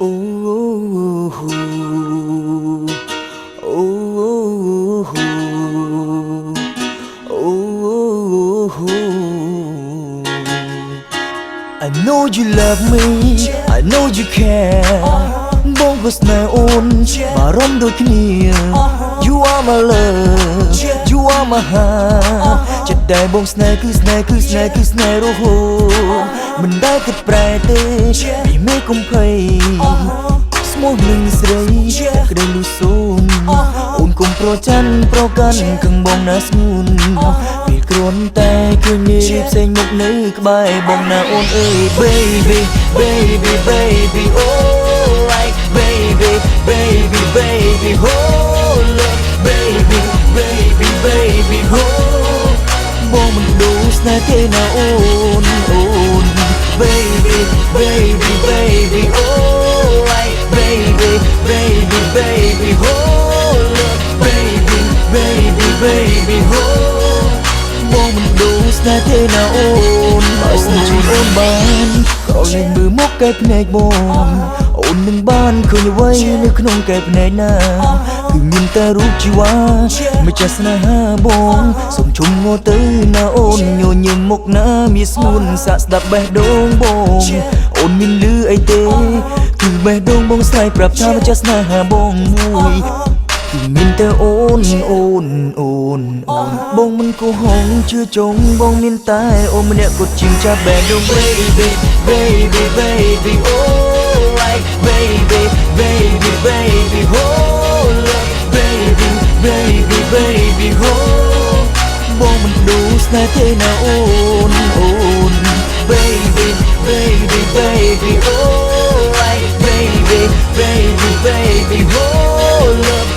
Ooh, ooh, ooh. I know you love me, I know you care. Bông was my own, mà rõm đôi kia. You are my love, you are my heart. Chợt đại bông snare cứ snare roho. Mình đã kết bè tê, vì mê không phải. Small lưng srei, kedai lusun. Un kum pro chan pro kan keng bong na smun. Vì kron tay cứ nhịp xanh một nơi bài bong na ôn ơi baby, baby, baby, oh like baby, baby, baby, oh love baby, baby, baby, oh. Bong mình đủ snare thế nào ôn ôn baby, baby, baby, oh like baby, baby, baby, oh love baby, baby, baby, oh. Bong mình đủ snare thế nào ôn ôn ban cậu lên mưa mốc cái này bong ôn nâng ban khơi vây nơi không cái này na cứ nhìn ta rút chi quá mới chả sana ha bong sông chung ngô tới na ôn nhô như mốc na miss moon sa đập bè đông bong ôn min lư ai tê cứ bè đông bong sai prap cha mới chả sana ha bong mùi nhìn ta ôn ôn ôn ôn bông mình cô hồng chưa trông bông miền tai ôm mình nè cột chim cha bè đông baby, baby, baby, oh like baby, baby, baby, oh love baby, baby, baby, oh. Bông mình đủ snare thế nào ôn ôn baby, baby, baby, oh like baby, baby, baby, oh love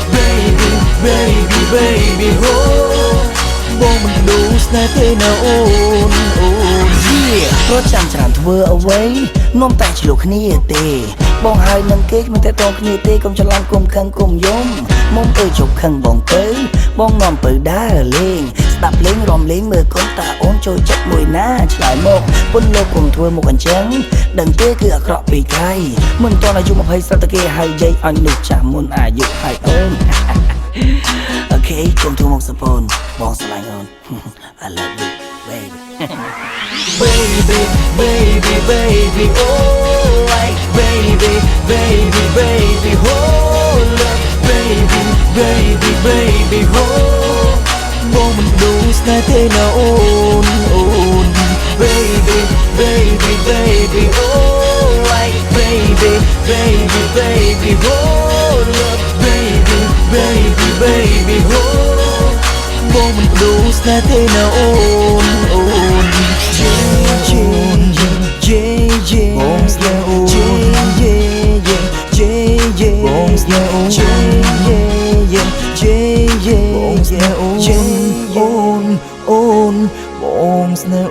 baby, baby, oh. Bông mình đủ snare thế nào ôn ôn yeah เพราะចាំច្រើនធ្វើអ្វីនាំតែឆ្លុះគ្នាទេបងហើយនឹងគេមិនតែតងគ្នាទេកុំច្រឡំគុំខឹងគុំយំមុំអើយជប់ខឹងបងទៅបងនាំទៅដើរលេងស្ដាប់លេងរំលេងមើលកូនតាអូនចូលចិត្តមួយណាឆ្លើយមកពុនលោកគុំធ្វើមកអញ្ចឹងដឹងទេគឺអាក្រក់ពីក្រៃមិនតអាយុ20ស្រាប់តែគេហៅយាយអញនោះចាស់មុនអាយុហើយអូនអូខេគុំធ្វើមកសពូនបងស្រឡាញ់អូន I love you baby baby, baby, baby, oh like baby, baby, baby, oh love baby, baby, baby, oh. Bông mình đủ snare thế nào ôn ôn baby, baby, baby, oh like baby, baby, baby, oh love baby, baby, baby, oh. Bông mình đủ snare thế nào ôn ôn yeah, yeah, yeah, bones yeah, yeah, yeah, yeah, yeah, bones yeah, yeah, yeah, yeah, bones yeah, on, bones yeah,